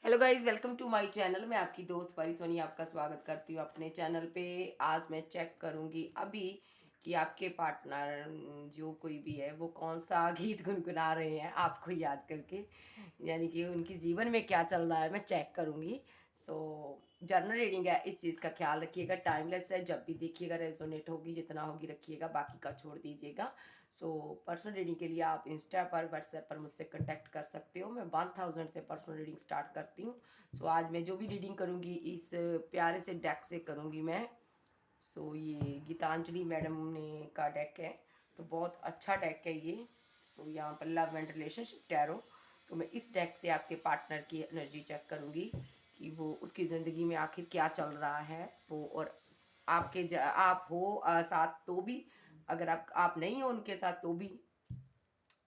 Hello guys, welcome to my channel. मैं आपकी दोस्त परी सोनी आपका स्वागत करती हूँ अपने चैनल पे। आज मैं चेक करूँगी अभी कि आपके पार्टनर जो कोई भी है वो कौन सा गीत गुनगुना रहे हैं आपको याद करके, यानी कि उनके जीवन में क्या चल रहा है मैं चेक करूँगी। सो जर्नल रीडिंग है, इस चीज़ का ख्याल रखिएगा। टाइमलेस है, जब भी देखिएगा रेजोनेट होगी, जितना होगी रखिएगा, बाकी का छोड़ दीजिएगा। सो पर्सनल रीडिंग के लिए आप इंस्टा पर व्हाट्सएप पर मुझसे कांटेक्ट कर सकते हो। मैं 1000 से पर्सनल रीडिंग स्टार्ट करती हूँ। सो आज मैं जो भी रीडिंग करूँगी इस प्यारे से डेक से करूँगी मैं। सो ये गीतांजलि मैडम ने का डेक है, तो बहुत अच्छा डेक है ये। सो यहाँ पर लव एंड रिलेशनशिप टैरो। तो मैं इस डेक से आपके पार्टनर की एनर्जी चेक करूँगी कि वो उसकी ज़िंदगी में आखिर क्या चल रहा है वो, और आप हो साथ तो भी, अगर आप नहीं हो उनके साथ तो भी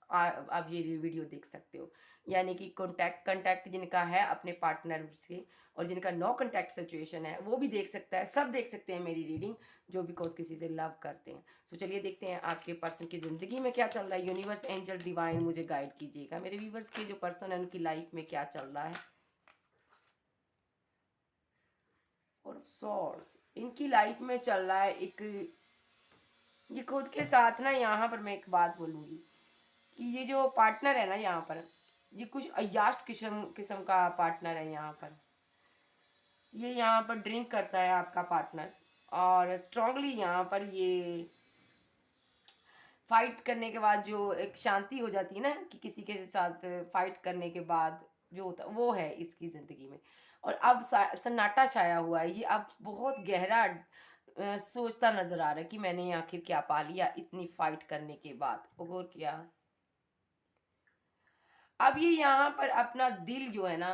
आप ये वीडियो देख सकते हो। यानी कि कांटेक्ट जिनका है अपने पार्टनर से, और जिनका नो कांटेक्ट सिचुएशन है वो भी देख सकता है, सब देख सकते हैं मेरी रीडिंग, जो बिकॉज किसी से लव करते हैं। सो चलिए देखते हैं आपके पर्सन की ज़िंदगी में क्या चल रहा है। यूनिवर्स, एंजल, डिवाइन मुझे गाइड कीजिएगा। मेरे व्यूवर्स के जो पर्सन है उनकी लाइफ में क्या चल रहा है। और सोर्स इनकी लाइफ में चल रहा है एक, ये खुद के साथ ना, यहाँ पर मैं एक बात बोलूँगी कि ये जो पार्टनर है ना यहाँ पर, ये कुछ अय्याश किस्म किस्म का पार्टनर है यहाँ पर। ये यहाँ पर ड्रिंक करता है आपका पार्टनर, और स्ट्रांगली यहाँ पर ये फाइट करने के बाद जो एक शांति हो जाती है ना, कि किसी के साथ फाइट करने के बाद जो होता वो है इसकी ज़िंदगी में। और अब सन्नाटा छाया हुआ है। ये अब बहुत गहरा सोचता नजर आ रहा है कि मैंने आखिर क्या पा लिया इतनी फाइट करने के बाद। और क्या, अब ये यहाँ पर अपना दिल जो है ना,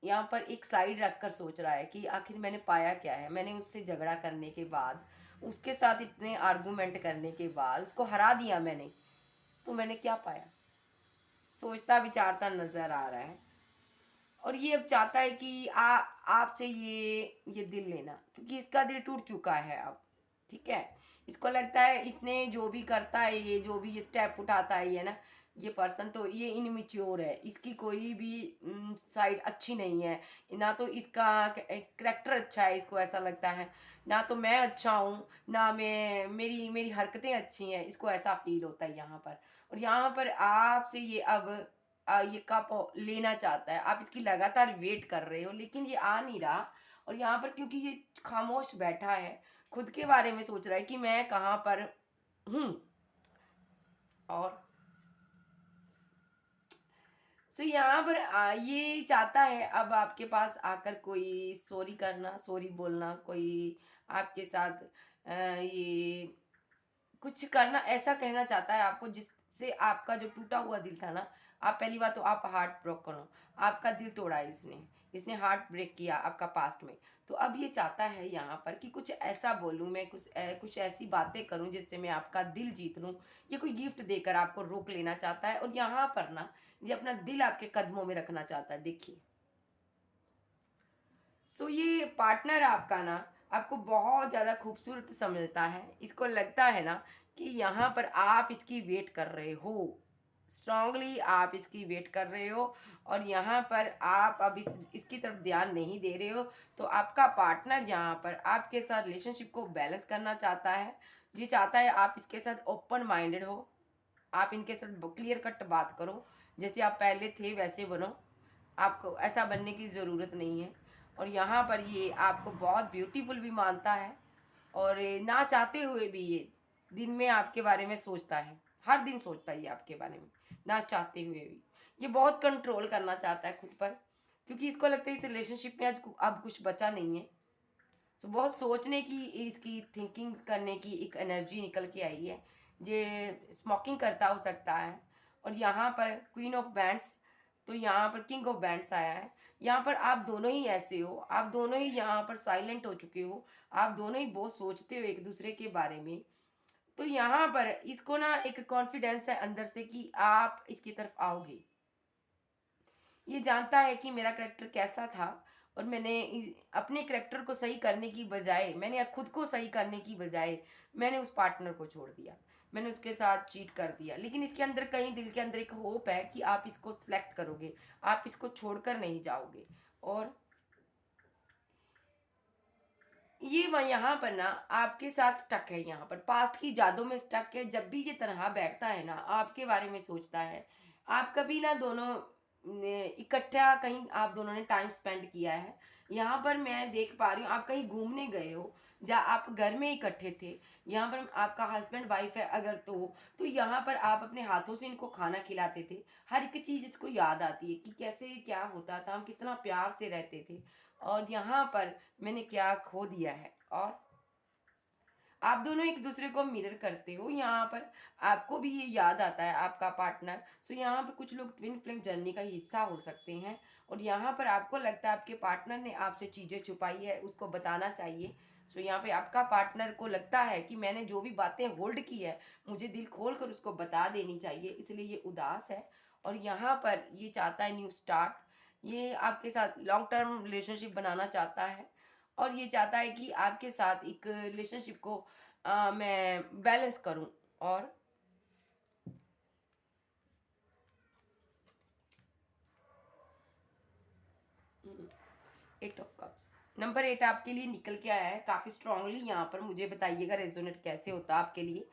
यहाँ पर एक साइड रखकर सोच रहा है कि आखिर मैंने पाया क्या है। मैंने उससे झगड़ा करने के बाद, उसके साथ इतने आर्गुमेंट करने के बाद उसको हरा दिया मैंने, तो मैंने क्या पाया। सोचता विचारता नजर आ रहा है। और ये अब चाहता है कि आपसे ये दिल लेना, क्योंकि इसका दिल टूट चुका है अब। ठीक है, इसको लगता है इसने जो भी करता है, ये जो भी ये स्टेप उठाता है ये ना, ये पर्सन तो ये इनमिच्योर है। इसकी कोई भी साइड अच्छी नहीं है। ना तो इसका करेक्टर अच्छा है, इसको ऐसा लगता है। ना तो मैं अच्छा हूँ, ना मैं मेरी मेरी हरकतें अच्छी हैं, इसको ऐसा फील होता है यहाँ पर। और यहाँ पर आपसे ये अब ये कप लेना चाहता है। आप इसकी लगातार वेट कर रहे हो लेकिन ये आ नहीं रहा। और यहाँ पर क्योंकि ये खामोश बैठा है, खुद के बारे में सोच रहा है कि मैं कहाँ पर हूँ। और सो यहाँ पर ये चाहता है अब आपके पास आकर कोई सॉरी करना, सॉरी बोलना, कोई आपके साथ ये कुछ करना, ऐसा कहना चाहता है आपको जिससे आपका जो टूटा हुआ दिल था ना, आप पहली बात तो आप हार्ट ब्रोकन हो। आपका दिल तोड़ा है इसने, इसने हार्ट ब्रेक किया आपका पास्ट में। तो अब ये चाहता है यहाँ पर कि कुछ ऐसा बोलूँ मैं, कुछ ऐसी बातें करूँ जिससे मैं आपका दिल जीत लूँ। ये कोई गिफ्ट देकर आपको रोक लेना चाहता है, और यहाँ पर ना ये अपना दिल आपके कदमों में रखना चाहता है। देखिए, सो ये पार्टनर आपका ना आपको बहुत ज़्यादा खूबसूरत समझता है। इसको लगता है ना कि यहाँ पर आप इसकी वेट कर रहे हो, स्ट्रांगली आप इसकी वेट कर रहे हो। और यहाँ पर आप अब इसकी तरफ ध्यान नहीं दे रहे हो। तो आपका पार्टनर यहाँ पर आपके साथ रिलेशनशिप को बैलेंस करना चाहता है। ये चाहता है आप इसके साथ ओपन माइंडेड हो, आप इनके साथ क्लियर कट बात करो। जैसे आप पहले थे वैसे बनो, आपको ऐसा बनने की ज़रूरत नहीं है। और यहाँ पर ये आपको बहुत ब्यूटीफुल भी मानता है, और ना चाहते हुए भी ये दिन में आपके बारे में सोचता है। हर दिन सोचता है ये आपके बारे में, ना चाहते हुए भी। ये बहुत कंट्रोल करना चाहता है खुद पर, क्योंकि इसको लगता है इस रिलेशनशिप में आज अब कुछ बचा नहीं है। तो बहुत सोचने की, इसकी थिंकिंग करने की एक एनर्जी निकल के आई है। ये स्मोकिंग करता हो सकता है। और यहाँ पर क्वीन ऑफ बैंड्स, तो यहाँ पर किंग ऑफ बैंड्स आया है। यहाँ पर आप दोनों ही ऐसे हो, आप दोनों ही यहाँ पर साइलेंट हो चुके हो। आप दोनों ही बहुत सोचते हो एक दूसरे के बारे में। तो यहाँ पर इसको ना एक कॉन्फिडेंस है अंदर से कि आप इसकी तरफ आओगे। ये जानता है कि मेरा करेक्टर कैसा था, और मैंने अपने करेक्टर को सही करने की बजाय, मैंने खुद को सही करने की बजाय मैंने उस पार्टनर को छोड़ दिया। मैंने उसके साथ चीट कर दिया, लेकिन इसके अंदर कहीं दिल के अंदर एक होप है कि आप इसको सिलेक्ट करोगे, आप इसको छोड़कर नहीं जाओगे। और ये वह यहाँ पर ना आपके साथ स्टक है, यहाँ पर पास्ट की यादों में स्टक है। जब भी ये तनहा बैठता है ना, आपके बारे में सोचता है। आप कभी ना दोनों ने इकट्ठा कहीं आप दोनों ने टाइम स्पेंड किया है। यहाँ पर मैं देख पा रही हूँ आप कहीं घूमने गए हो, जहाँ आप घर में इकट्ठे थे। यहाँ पर आपका हस्बैंड वाइफ है अगर, तो यहाँ पर आप अपने हाथों से इनको खाना खिलाते थे। हर एक चीज़ इसको याद आती है कि कैसे क्या होता था, हम कितना प्यार से रहते थे, और यहाँ पर मैंने क्या खो दिया है। और आप दोनों एक दूसरे को मिरर करते हो, यहाँ पर आपको भी ये याद आता है आपका पार्टनर। सो यहाँ पे कुछ लोग ट्विन फ्लेम जर्नी का हिस्सा हो सकते हैं, और यहाँ पर आपको लगता है आपके पार्टनर ने आपसे चीज़ें छुपाई है, उसको बताना चाहिए। सो यहाँ पे आपका पार्टनर को लगता है कि मैंने जो भी बातें होल्ड की है, मुझे दिल खोल कर उसको बता देनी चाहिए, इसलिए ये उदास है। और यहाँ पर ये चाहता है न्यू स्टार्ट, ये आपके साथ लॉन्ग टर्म रिलेशनशिप बनाना चाहता है, और ये चाहता है कि आपके साथ एक रिलेशनशिप को मैं बैलेंस करूं। और एट ऑफ कप्स, नंबर 8 आपके लिए निकल के आया है काफ़ी स्ट्रांगली। यहाँ पर मुझे बताइएगा रेजोनेट कैसे होता है आपके लिए।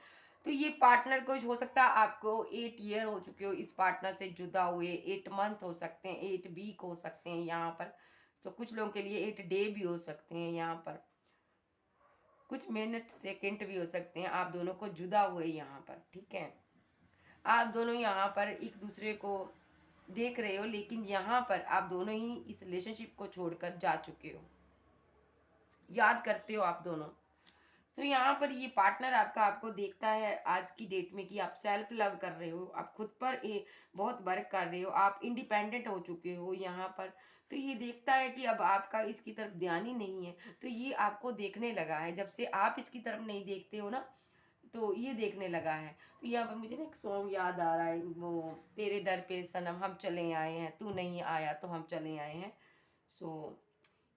तो ये पार्टनर को हो सकता है आपको 8 ईयर हो चुके हो इस पार्टनर से जुदा हुए, 8 मंथ हो सकते हैं, 8 वीक हो सकते हैं यहाँ पर। तो कुछ लोगों के लिए 8 डे भी हो सकते हैं यहाँ पर, कुछ मिनट सेकंड भी हो सकते हैं आप दोनों को जुदा हुए यहाँ पर, ठीक है। आप दोनों यहाँ पर एक दूसरे को देख रहे हो, लेकिन यहाँ पर आप दोनों ही इस रिलेशनशिप को छोड़कर जा चुके हो, याद करते हो आप दोनों। तो यहाँ पर ये पार्टनर आपका आपको देखता है आज की डेट में कि आप सेल्फ लव कर रहे हो, आप खुद पर बहुत वर्क कर रहे हो, आप इंडिपेंडेंट हो चुके हो यहाँ पर। तो ये देखता है कि अब आपका इसकी तरफ ध्यान ही नहीं है, तो ये आपको देखने लगा है। जब से आप इसकी तरफ नहीं देखते हो ना, तो ये देखने लगा है। तो यहाँ पर मुझे ना एक सॉन्ग याद आ रहा है, वो तेरे दर पे सनम हम चले आए हैं, तू नहीं आया तो हम चले आए हैं। सो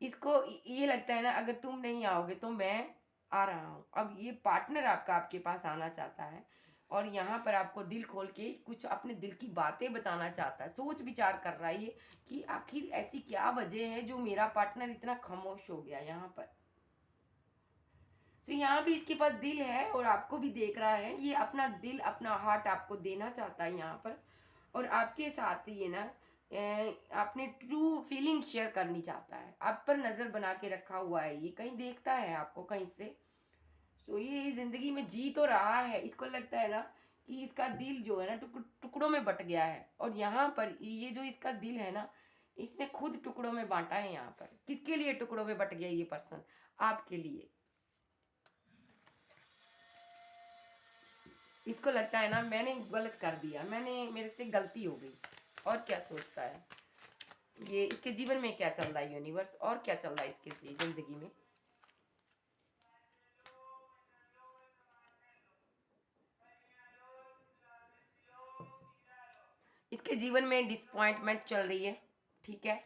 इसको ये लगता है ना, अगर तुम नहीं आओगे तो मैं आ रहा हूँ। अब ये पार्टनर आपका आपके पास आना चाहता है, और यहाँ पर आपको दिल खोल के कुछ अपने दिल की बातें बताना चाहता है, सोच विचार कर रहा है ये कि आखिर ऐसी क्या वजह है जो मेरा पार्टनर इतना खामोश हो गया यहाँ पर। तो यहाँ भी इसके पास दिल है और आपको भी देख रहा है, ये अपना दिल अपना हार्ट आपको देना चाहता है यहाँ पर। और आपके साथ ये ना अपने ट्रू फीलिंग शेयर करनी चाहता है, आप पर नज़र बना के रखा हुआ है, ये कहीं देखता है आपको कहीं से। सो ये ज़िंदगी में जी तो रहा है, इसको लगता है ना कि इसका दिल जो है ना टुकड़ों में बट गया है, और यहाँ पर ये जो इसका दिल है ना, इसने खुद टुकड़ों में बांटा है। यहाँ पर किसके लिए टुकड़ों में बट गया ये पर्सन? आपके लिए। इसको लगता है ना मैंने गलत कर दिया, मेरे से गलती हो गई। और क्या सोचता है ये, इसके जीवन में क्या चल रहा है यूनिवर्स, और क्या चल रहा है इसके जिंदगी में। इसके जीवन में डिसपॉइंटमेंट चल रही है, ठीक है।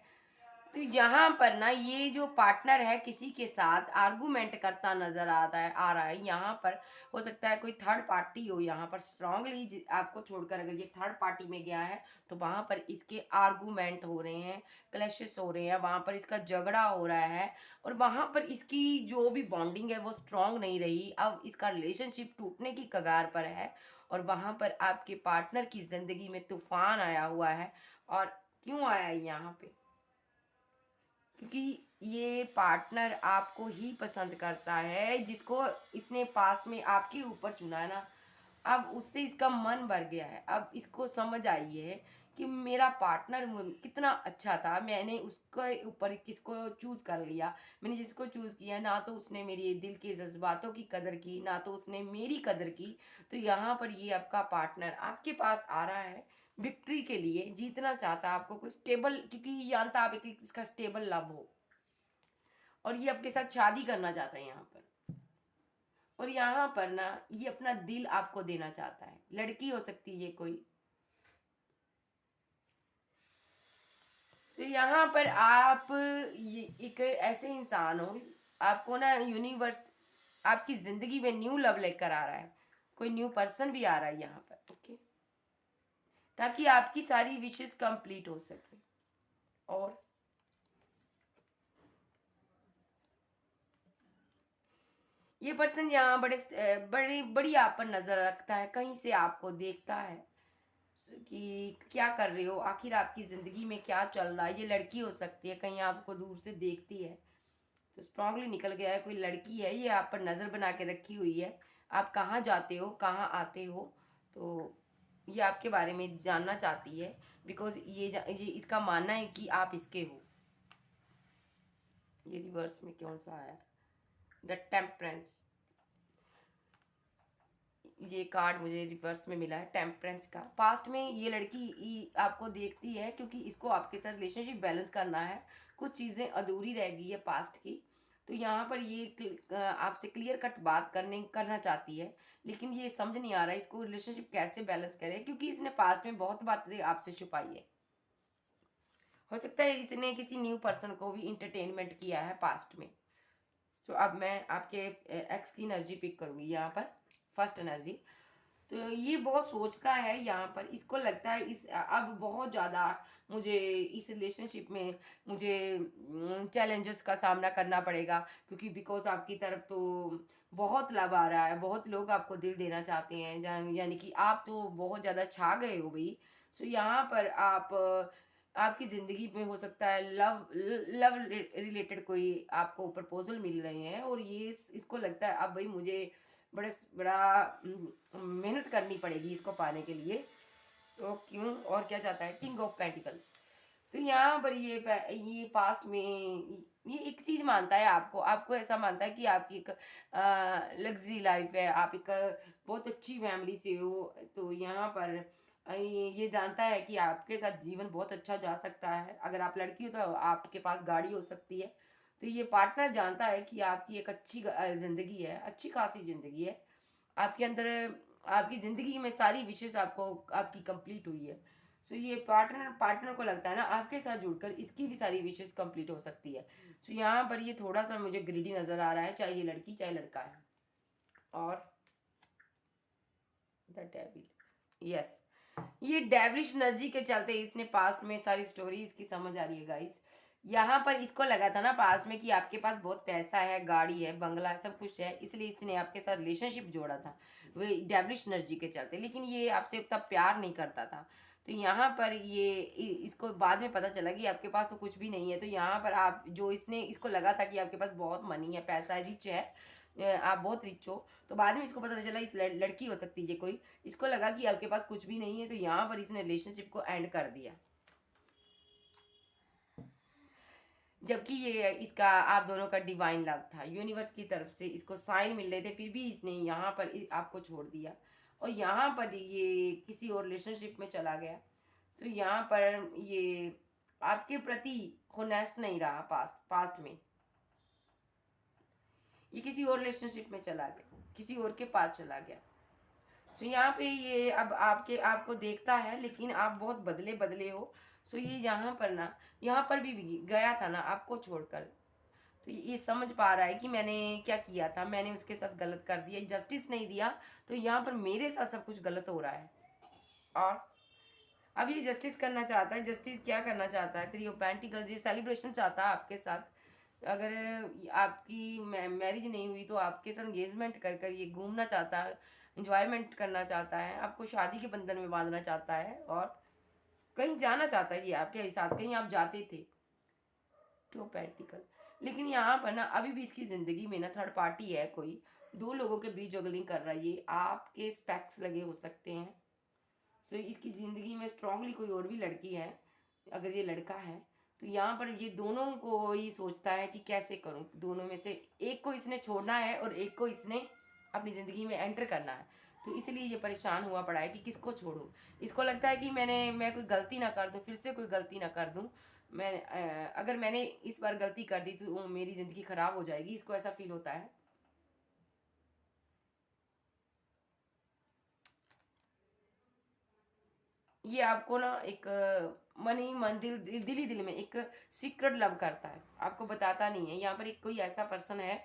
तो यहाँ पर ना ये जो पार्टनर है किसी के साथ आर्गुमेंट करता नजर आ रहा है यहाँ पर। हो सकता है कोई थर्ड पार्टी हो यहाँ पर स्ट्रांगली आपको छोड़कर, अगर ये थर्ड पार्टी में गया है तो वहाँ पर इसके आर्गुमेंट हो रहे हैं, क्लैशेस हो रहे हैं, वहाँ पर इसका झगड़ा हो रहा है, और वहाँ पर इसकी जो भी बॉन्डिंग है वो स्ट्रांग नहीं रही, अब इसका रिलेशनशिप टूटने की कगार पर है। और वहाँ पर आपके पार्टनर की जिंदगी में तूफान आया हुआ है। और क्यों आया है यहाँ पे? क्योंकि ये पार्टनर आपको ही पसंद करता है, जिसको इसने पास्ट में आपके ऊपर चुना है ना, अब उससे इसका मन भर गया है। अब इसको समझ आई है कि मेरा पार्टनर कितना अच्छा था, मैंने उसके ऊपर किसको चूज कर लिया। मैंने जिसको चूज किया ना, तो उसने मेरे दिल के जज्बातों की कदर की, ना तो उसने मेरी कदर की। तो यहाँ पर ये आपका पार्टनर आपके पास आ रहा है विक्ट्री के लिए, जीतना चाहता है आपको कोई स्टेबल, क्योंकि ये जानता है कि इसका स्टेबल लव हो, और ये आपके साथ शादी करना चाहता है यहाँ पर। और यहाँ पर ना ये अपना दिल आपको देना चाहता है, लड़की हो सकती है ये कोई। तो यहाँ पर आप ये एक ऐसे इंसान हो, आपको ना यूनिवर्स आपकी जिंदगी में न्यू लव लेकर आ रहा है। कोई न्यू पर्सन भी आ रहा है यहाँ पर, ओके, ताकि आपकी सारी विशेस कंप्लीट हो सके। और ये पर्सन यहाँ बड़ी बड़ी आप पर नजर रखता है, कहीं से आपको देखता है कि क्या कर रहे हो, आखिर आपकी जिंदगी में क्या चल रहा है। ये लड़की हो सकती है, कहीं आपको दूर से देखती है, तो स्ट्रांगली निकल गया है, कोई लड़की है, ये आप पर नज़र बना के रखी हुई है। आप कहाँ जाते हो, कहाँ आते हो, तो ये आपके बारे में जानना चाहती है, बिकॉज ये इसका मानना है कि आप इसके हो। ये रिवर्स में कौन सा आया, द टेम्परेंस, ये कार्ड मुझे रिवर्स में मिला है, टेम्परेंस का। पास्ट में ये लड़की आपको देखती है, क्योंकि इसको आपके साथ रिलेशनशिप बैलेंस करना है, कुछ चीज़ें अधूरी रह गई है पास्ट की, तो यहाँ पर ये आपसे क्लियर कट बात करना चाहती है, लेकिन ये समझ नहीं आ रहा है इसको रिलेशनशिप कैसे बैलेंस करे, क्योंकि इसने पास्ट में बहुत बातें आपसे छुपाई है। हो सकता है इसने किसी न्यू पर्सन को भी इंटरटेनमेंट किया है पास्ट में। सो अब मैं आपके एक्स की एनर्जी पिक करूँगी यहाँ पर, फर्स्ट एनर्जी। तो ये बहुत सोचता है यहाँ पर, इसको लगता है इस अब बहुत ज़्यादा मुझे इस रिलेशनशिप में मुझे चैलेंजेस का सामना करना पड़ेगा, क्योंकि बिकॉज आपकी तरफ तो बहुत लव आ रहा है, बहुत लोग आपको दिल देना चाहते हैं, यानी कि आप तो बहुत ज़्यादा छा गए हो भाई। सो यहाँ पर आपकी ज़िंदगी में हो सकता है लव लव रिलेटेड कोई आपको प्रपोजल मिल रहे हैं, और ये इसको लगता है अब भाई मुझे बड़े बड़ा मेहनत करनी पड़ेगी इसको पाने के लिए। सो क्यों, और क्या चाहता है, किंग ऑफ पेंटिकल। तो यहाँ पर ये पास्ट में ये एक चीज मानता है, आपको आपको ऐसा मानता है कि आपकी एक लग्जरी लाइफ है, आप एक बहुत अच्छी फैमिली से हो, तो यहाँ पर ये जानता है कि आपके साथ जीवन बहुत अच्छा जा सकता है। अगर आप लड़की हो तो आपके पास गाड़ी हो सकती है। तो ये पार्टनर जानता है कि आपकी एक अच्छी जिंदगी है, अच्छी खासी जिंदगी है आपके अंदर, आपकी ज़िंदगी में सारी विशेष आपको आपकी कंप्लीट हुई है। सो ये पार्टनर पार्टनर को लगता है ना आपके साथ जुड़कर इसकी भी सारी विशेष कंप्लीट हो सकती है। सो यहाँ पर ये थोड़ा सा मुझे ग्रीडी नज़र आ रहा है, चाहे ये लड़की चाहे लड़का है। और द डेविल, यस, ये डेविलिश एनर्जी के चलते इसने पास्ट में सारी स्टोरी इसकी समझ आ रही है गाइस। यहाँ पर इसको लगा था ना पास्ट में कि आपके पास बहुत पैसा है, गाड़ी है, बंगला है, सब कुछ है, इसलिए इसने आपके साथ रिलेशनशिप जोड़ा था वो डेविलिश एनर्जी के चलते, लेकिन ये आपसे उतना प्यार नहीं करता था। तो यहाँ पर इसको बाद में पता चला कि आपके पास तो कुछ भी नहीं है। तो यहाँ पर आप जो इसने इसको लगा था कि आपके पास बहुत मनी है, पैसा है, रिच है, आप बहुत रिच हो, तो बाद में इसको पता चला इस लड़की हो सकती है कोई, इसको लगा कि आपके पास कुछ भी नहीं है, तो यहाँ पर इसने रिलेशनशिप को एंड कर दिया। जबकि ये इसका आप दोनों का डिवाइन लव था, यूनिवर्स की तरफ से इसको साइन मिल रहे थे, फिर भी इसने यहाँ पर आपको छोड़ दिया, और यहाँ पर ये किसी और रिलेशनशिप में चला गया। तो यहाँ पर ये आपके प्रति होनेस्ट नहीं रहा पास्ट पास्ट में, ये किसी और रिलेशनशिप में चला गया, किसी और के पास चला गया। सो यहाँ पे ये अब आपको देखता है, लेकिन आप बहुत बदले बदले हो। सो ये यहाँ पर ना, यहाँ पर भी गया था ना आपको छोड़कर, तो ये समझ पा रहा है कि मैंने क्या किया था, मैंने उसके साथ गलत कर दिया, जस्टिस नहीं दिया, तो यहाँ पर मेरे साथ सब कुछ गलत हो रहा है। और अब ये जस्टिस करना चाहता है। जस्टिस क्या करना चाहता है, थ्री ऑफ पेंटिकल्स, ये सेलिब्रेशन चाहता है आपके साथ। अगर आपकी मैरिज नहीं हुई तो आपके साथ एंगेजमेंट कर कर ये घूमना चाहता है, इंजॉयमेंट करना चाहता है, आपको शादी के बंधन में बांधना चाहता है, और कहीं जाना चाहता है ये आपके साथ, कहीं आप जाते थे। टू पेंटिकल, लेकिन यहाँ पर ना अभी भी इसकी ज़िंदगी में ना थर्ड पार्टी है, कोई दो लोगों के बीच जगलिंग कर रहा है, ये आपके स्पेक्स लगे हो सकते हैं। सो इसकी ज़िंदगी में स्ट्रांगली कोई और भी लड़की है, अगर ये लड़का है तो यहाँ पर ये दोनों को ही सोचता है कि कैसे करूँ, दोनों में से एक को इसने छोड़ना है और एक को इसने अपनी ज़िंदगी में एंटर करना है। तो इसलिए ये परेशान हुआ पड़ा है कि किसको छोड़ूं। इसको लगता है कि मैं कोई गलती ना कर दूं, फिर से कोई गलती ना कर दूं, अगर मैंने इस बार गलती कर दी तो मेरी ज़िंदगी ख़राब हो जाएगी, इसको ऐसा फील होता है। ये आपको ना एक मन ही मन दिल ही दिल में एक सीक्रेट लव करता है, आपको बताता नहीं है। यहाँ पर एक कोई ऐसा पर्सन है,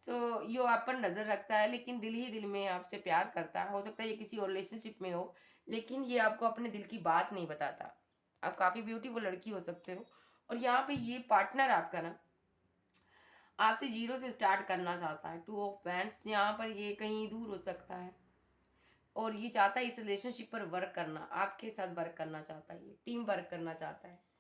सो यो आप पर नज़र रखता है, लेकिन दिल ही दिल में आपसे प्यार करता है। हो सकता है ये किसी और रिलेशनशिप में हो, लेकिन ये आपको अपने दिल की बात नहीं बताता। आप काफ़ी ब्यूटीफुल लड़की हो सकते हो, और यहाँ पे ये पार्टनर आपका ना आपसे जीरो से स्टार्ट करना चाहता है। टू ऑफ बैंड्स, यहाँ पर ये कहीं दूर हो सकता है, और ये चाहता है इस रिलेशनशिप पर वर्क करना, आपके साथ वर्क करना चाहता है, ये टीम वर्क करना चाहता है।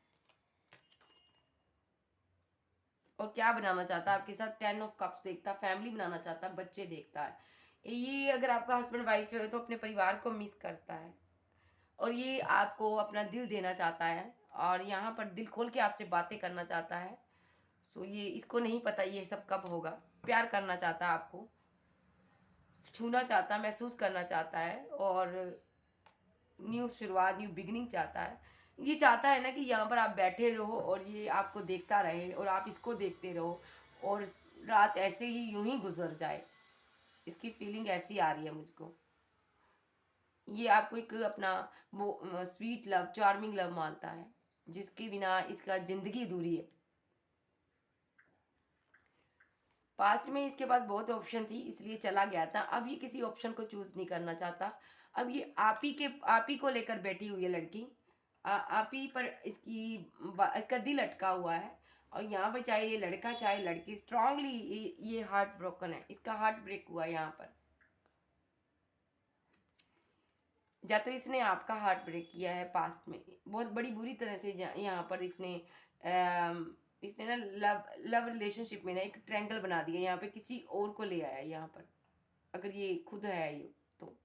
और क्या बनाना चाहता है आपके साथ, 10 ऑफ कप्स देखता है, फैमिली बनाना चाहता है, बच्चे देखता है। ये अगर आपका हस्बैंड वाइफ है तो अपने परिवार को मिस करता है, और ये आपको अपना दिल देना चाहता है, और यहाँ पर दिल खोल के आपसे बातें करना चाहता है। सो ये इसको नहीं पता ये सब कब होगा। प्यार करना चाहता है आपको, छूना चाहता है, महसूस करना चाहता है, और न्यू शुरुआत, न्यू बिगिनिंग चाहता है। ये चाहता है ना कि यहाँ पर आप बैठे रहो और ये आपको देखता रहे और आप इसको देखते रहो, और रात ऐसे ही यूं ही गुजर जाए। इसकी फीलिंग ऐसी आ रही है मुझको। ये आपको एक अपना वो स्वीट लव, चार्मिंग लव मानता है, जिसके बिना इसका जिंदगी अधूरी है। पास्ट में इसके पास बहुत ऑप्शन थी, इसलिए चला गया था। अब ये किसी ऑप्शन को चूज नहीं करना चाहता। अब ये आप ही को लेकर बैठी हुई है लड़की। आप ही पर इसका दिल अटका हुआ है, और यहाँ पर चाहे ये लड़का चाहे लड़की, स्ट्रांगली ये हार्ट ब्रोकन है, इसका हार्ट ब्रेक हुआ है यहाँ पर। या तो इसने आपका हार्ट ब्रेक किया है पास्ट में बहुत बड़ी बुरी तरह से। यहाँ पर इसने ना लव लव रिलेशनशिप में ना एक ट्रायंगल बना दिया, यहाँ पे किसी और को ले आया है यहाँ पर, अगर ये खुद है ये तो,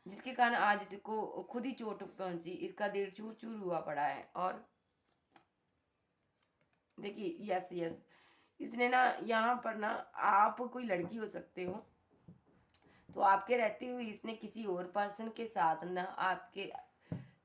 जिसके कारण आज इसको खुद ही चोट पहुंची, इसका दिल चूर चूर हुआ पड़ा है। और देखिए, यस यस, इसने ना यहाँ पर ना, आप कोई लड़की हो सकते हो, तो आपके रहते हुए इसने किसी और पर्सन के साथ ना, आपके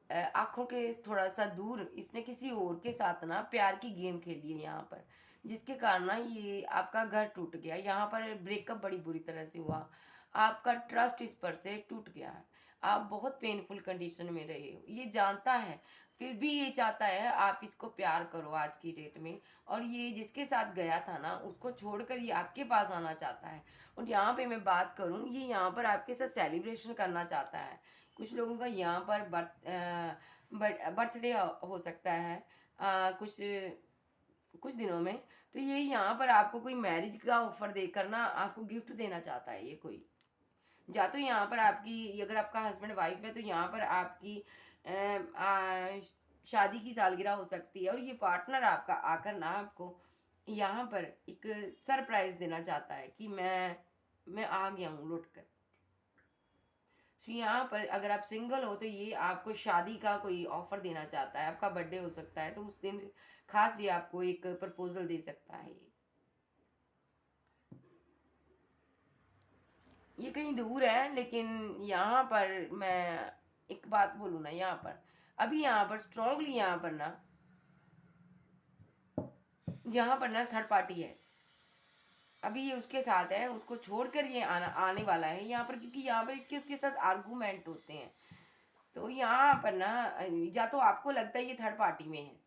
आंखों के थोड़ा सा दूर इसने किसी और के साथ ना प्यार की गेम खेली है यहाँ पर, जिसके कारण ना ये आपका घर टूट गया। यहाँ पर ब्रेकअप बड़ी बुरी तरह से हुआ, आपका ट्रस्ट इस पर से टूट गया है, आप बहुत पेनफुल कंडीशन में रहे हो, ये जानता है। फिर भी ये चाहता है आप इसको प्यार करो आज की डेट में, और ये जिसके साथ गया था ना उसको छोड़कर ये आपके पास आना चाहता है। और यहाँ पे मैं बात करूँ, ये यहाँ पर आपके साथ सेलिब्रेशन करना चाहता है। कुछ लोगों का यहाँ पर बर्थडे हो सकता है कुछ कुछ दिनों में। तो ये यहाँ पर आपको कोई मैरिज का ऑफर देकर ना आपको गिफ्ट देना चाहता है ये कोई। या तो यहाँ पर आपकी, अगर आपका हस्बैंड वाइफ है तो यहाँ पर आपकी अ, आ, शादी की सालगिरह हो सकती है, और ये पार्टनर आपका आकर ना आपको यहाँ पर एक सरप्राइज देना चाहता है कि मैं आ गया हूँ लौट कर। सो यहाँ पर अगर आप सिंगल हो तो ये आपको शादी का कोई ऑफर देना चाहता है, आपका बर्थडे हो सकता है तो उस दिन खास ये आपको एक प्रपोजल दे सकता है। ये कहीं दूर है, लेकिन यहाँ पर मैं एक बात बोलूँ ना, यहाँ पर अभी यहाँ पर स्ट्रांगली यहाँ पर ना थर्ड पार्टी है। अभी ये उसके साथ है, उसको छोड़कर ये आने वाला है यहाँ पर, क्योंकि यहाँ पर इसके उसके साथ आर्गूमेंट होते हैं। तो यहाँ पर ना या तो आपको लगता है ये थर्ड पार्टी में है,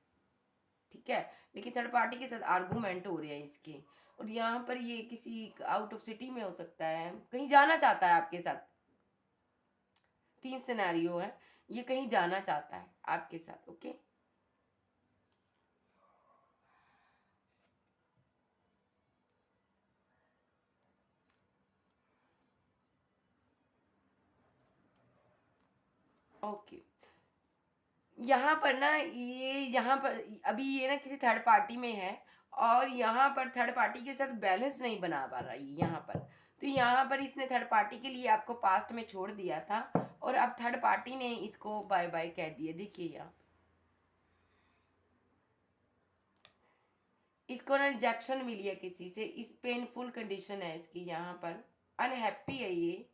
ठीक है, लेकिन थर्ड पार्टी के साथ आर्गूमेंट हो रहे हैं इसके, और यहाँ पर ये किसी आउट ऑफ सिटी में हो सकता है, कहीं जाना चाहता है आपके साथ। 3 सिनेरियो है, ये कहीं जाना चाहता है आपके साथ। Okay, okay. यहाँ पर ना ये यहाँ पर अभी ये ना किसी थर्ड पार्टी में है, और यहाँ पर थर्ड पार्टी के साथ बैलेंस नहीं बना पा रहा ये यहाँ पर। तो यहाँ पर इसने थर्ड पार्टी के लिए आपको पास्ट में छोड़ दिया था, और अब थर्ड पार्टी ने इसको बाय बाय कह दिया। देखिए यहाँ इसको ना रिजेक्शन मिली है किसी से, इस पेनफुल कंडीशन है इसकी, यहाँ पर अनहैप्पी है ये।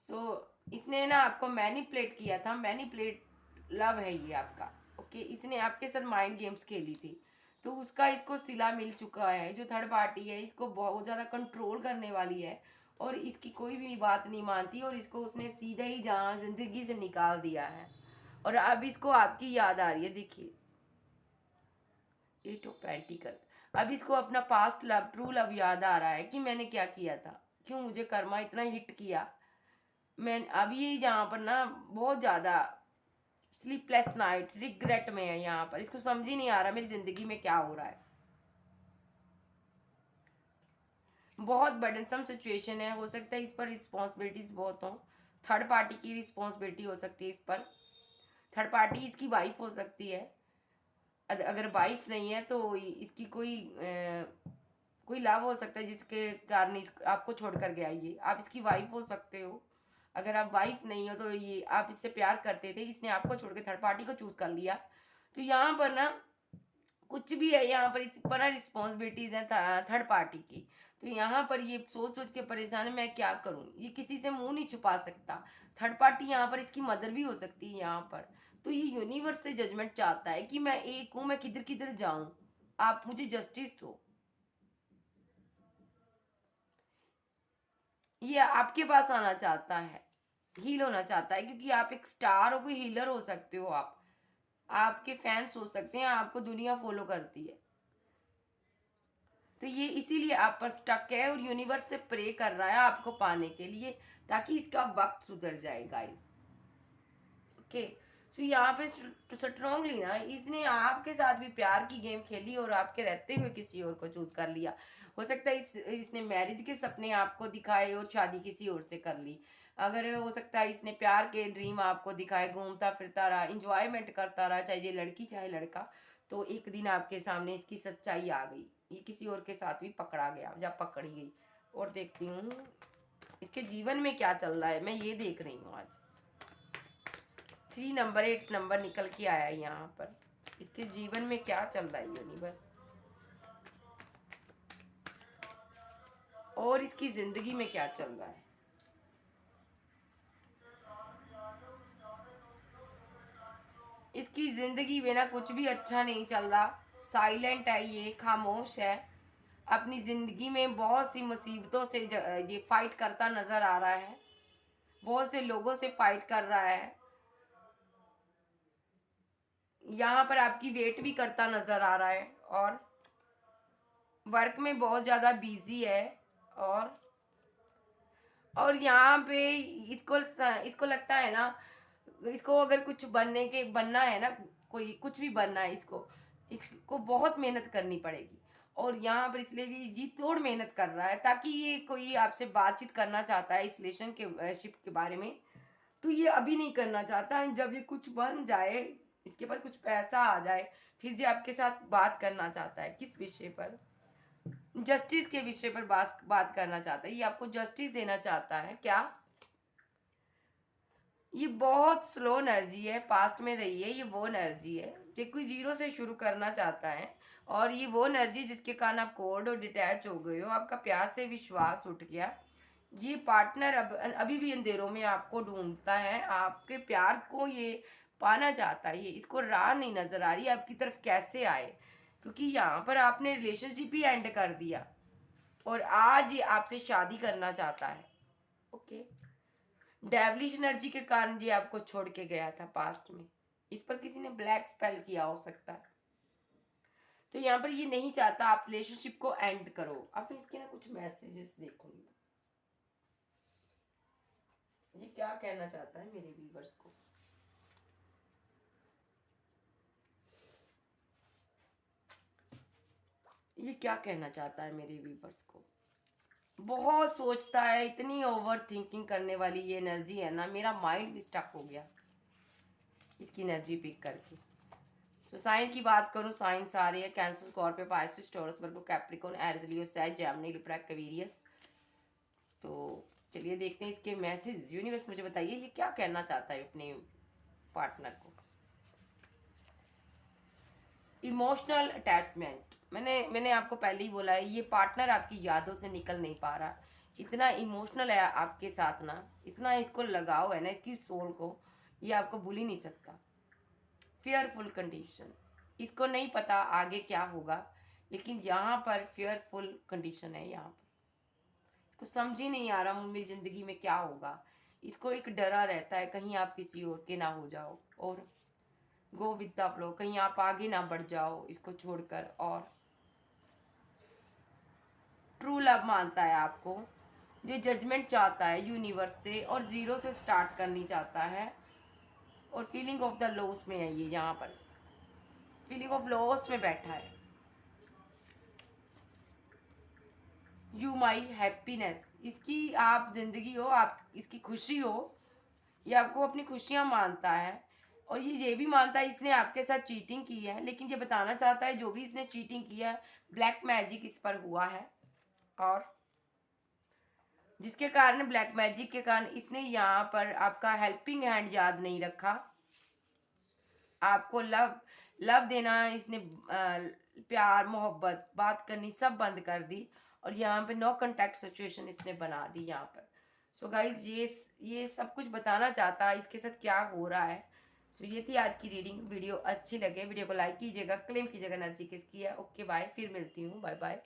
सो इसने ना आपको मैनिपुलेट किया था, मैनिपुलेट लव है ये आपका। ओके, इसने आपके साथ माइंड गेम्स खेली थी, तो उसका इसको सिला मिल चुका है। जो थर्ड पार्टी है इसको बहुत ज़्यादा कंट्रोल करने वाली है, और इसकी कोई भी बात नहीं मानती, और इसको उसने सीधे ही जहाँ ज़िंदगी से निकाल दिया है, और अब इसको आपकी याद आ रही है। देखिए, एट ऑफ पेंटिकल। अब इसको अपना पास्ट लव, ट्रू लव याद आ रहा है कि मैंने क्या किया था, क्यों मुझे कर्मा इतना हिट किया। मैं अब ये जहाँ पर ना बहुत ज़्यादा स्लीपलेस नाइट रिग्रेट में है, यहाँ पर इसको समझ ही नहीं आ रहा मेरी ज़िंदगी में क्या हो रहा है। बहुत बर्डनसम सिचुएशन है, हो सकता है इस पर रिस्पॉन्सिबिलिटीज बहुत हों। थर्ड पार्टी की रिस्पॉन्सिबिलिटी हो सकती है इस पर। थर्ड पार्टी इसकी वाइफ हो सकती है। अगर वाइफ नहीं है तो इसकी कोई लाभ हो सकता है जिसके कारण आपको छोड़कर गया। ये आप इसकी वाइफ हो सकते हो। अगर आप वाइफ नहीं हो तो ये आप इससे प्यार करते थे, इसने आपको छोड़ के थर्ड पार्टी को चूज कर लिया। तो यहाँ पर ना कुछ भी है, यहाँ पर इस पर ना रिस्पॉन्सिबिलिटीज हैं थर्ड पार्टी की। तो यहाँ पर ये सोच सोच के परेशान है, मैं क्या करूँ, ये किसी से मुंह नहीं छुपा सकता। थर्ड पार्टी यहाँ पर इसकी मदर भी हो सकती है यहाँ पर। तो ये यूनिवर्स से जजमेंट चाहता है कि मैं एक हूँ, मैं किधर किधर जाऊं, आप मुझे जस्टिस दो। ये आपके पास आना चाहता है, हील होना चाहता है, क्योंकि आप एक स्टार हो, कोई हीलर हो सकते हो आप। आपके फैंस हो सकते हैं, आपको दुनिया फॉलो करती है। तो ये इसीलिए आप पर स्टक है और यूनिवर्स से प्रे कर रहा है आपको पाने के लिए, ताकि इसका वक्त सुधर जाए गाइस। ओके, सो यहाँ पे स्ट्रांगली ना इसने आपके साथ भी प्यार की गेम खेली और आपके रहते हुए किसी और को चूज कर लिया। हो सकता है इसने मैरिज के सपने आपको दिखाए और शादी किसी और से कर ली। अगर हो सकता है इसने प्यार के ड्रीम आपको दिखाए, घूमता फिरता रहा, इंजॉयमेंट करता रहा, चाहे ये लड़की चाहे लड़का। तो एक दिन आपके सामने इसकी सच्चाई आ गई, ये किसी और के साथ भी पकड़ा गया या पकड़ी गई। और देखती हूँ इसके जीवन में क्या चल रहा है, मैं ये देख रही हूँ आज। 3 नंबर 8 नंबर निकल के आया है यहाँ पर। इसके जीवन में क्या चल रहा है यूनिवर्स, और इसकी जिंदगी में क्या चल रहा है। इसकी जिंदगी में ना कुछ भी अच्छा नहीं चल रहा। साइलेंट है, ये खामोश है। अपनी जिंदगी में बहुत सी मुसीबतों से ये फाइट करता नजर आ रहा है, बहुत से लोगों से फाइट कर रहा है। यहाँ पर आपकी वेट भी करता नजर आ रहा है, और वर्क में बहुत ज़्यादा बिजी है। और यहाँ पे इसको लगता है ना, इसको अगर कुछ बनना है ना, कोई कुछ भी बनना है इसको बहुत मेहनत करनी पड़ेगी। और यहाँ पर इसलिए भी जी तोड़ मेहनत कर रहा है, ताकि ये कोई आपसे बातचीत करना चाहता है इस रिलेशन के शिप के बारे में। तो ये अभी नहीं करना चाहता, जब ये कुछ बन जाए, इसके पास कुछ पैसा आ जाए, फिर ये आपके साथ बात करना चाहता है। किस विषय पर? जस्टिस के विषय पर बात करना चाहता है। ये आपको जस्टिस देना चाहता है क्या? ये बहुत स्लो एनर्जी है, पास्ट में रही है, ये वो एनर्जी है जो कोई जीरो से शुरू करना चाहता है। और ये वो एनर्जी जिसके कारण आप कोल्ड और डिटैच हो गए हो, आपका प्यार से विश्वास उठ गया। ये पार्टनर अभी भी अंधेरों में आपको ढूंढता है, आपके प्यार को ये पाना चाहता है। ये इसको राह नहीं नजर आ रही आपकी तरफ कैसे आए, क्योंकि यहाँ पर आपने रिलेशनशिप ही एंड कर दिया और आज ये आपसे शादी करना चाहता है। ओके, डेविलिश एनर्जी के कारण ये आपको छोड़ के गया था पास्ट में। इस पर किसी ने ब्लैक स्पेल किया हो सकता है। तो यहाँ पर ये नहीं चाहता आप रिलेशनशिप को एंड करो। अब मैं इसके ना कुछ मैसेजेस देखूंगी, ये क्या कहना चाहता है मेरे व्यूवर्स को। ये क्या कहना चाहता है मेरे व्यूवर्स को। बहुत सोचता है, इतनी ओवर थिंकिंग करने वाली ये एनर्जी है ना, मेरा माइंड भी स्टक हो गया इसकी एनर्जी पिक करके। सो साइन की बात करूँ, साइंस आ रही है कैंसर, स्कॉर्पियो, पाइसेस, टॉरस, वर्गो, कैप्रिकॉर्न, एरीज, लियो, सैज, जेमिनी, लिब्रा, एक्वेरियस। तो चलिए देखते हैं इसके मैसेज। यूनिवर्स मुझे बताइए ये क्या कहना चाहता है अपने पार्टनर को। इमोशनल अटैचमेंट, मैंने आपको पहले ही बोला है, ये पार्टनर आपकी यादों से निकल नहीं पा रहा। इतना इमोशनल है आपके साथ ना, इतना इसको लगाव है ना इसकी सोल को, ये आपको भूल ही नहीं सकता। फेयरफुल कंडीशन, इसको नहीं पता आगे क्या होगा, लेकिन यहाँ पर फेयरफुल कंडीशन है। यहाँ पर इसको समझ ही नहीं आ रहा मेरी ज़िंदगी में क्या होगा। इसको एक डरा रहता है कहीं आप किसी और के ना हो जाओ। और गो विद द फ्लो, कहीं आप आगे ना बढ़ जाओ इसको छोड़कर। और ट्रू लव मानता है आपको, जो जजमेंट चाहता है यूनिवर्स से और जीरो से स्टार्ट करनी चाहता है। और फीलिंग ऑफ द लॉस में है ये, यहाँ पर फीलिंग ऑफ लॉस में बैठा है। यू माई हैप्पीनेस, इसकी आप जिंदगी हो, आप इसकी खुशी हो, ये आपको अपनी खुशियाँ मानता है। और ये भी मानता है इसने आपके साथ चीटिंग की है, लेकिन ये बताना चाहता है जो भी इसने चीटिंग किया है ब्लैक मैजिक इस पर हुआ है। और जिसके कारण, ब्लैक मैजिक के कारण इसने यहाँ पर आपका हेल्पिंग हैंड याद नहीं रखा, आपको लव लव देना इसने प्यार मोहब्बत बात करनी सब बंद कर दी। और यहाँ पे नो कांटेक्ट सिचुएशन इसने बना दी यहाँ पर। सो गाइज ये सब कुछ बताना चाहता है इसके साथ क्या हो रहा है। सो ये थी आज की रीडिंग। वीडियो अच्छी लगे वीडियो को लाइक कीजिएगा, क्लेम कीजिएगा एनर्जी किसकी है। ओके बाय, फिर मिलती हूँ, बाय बाय।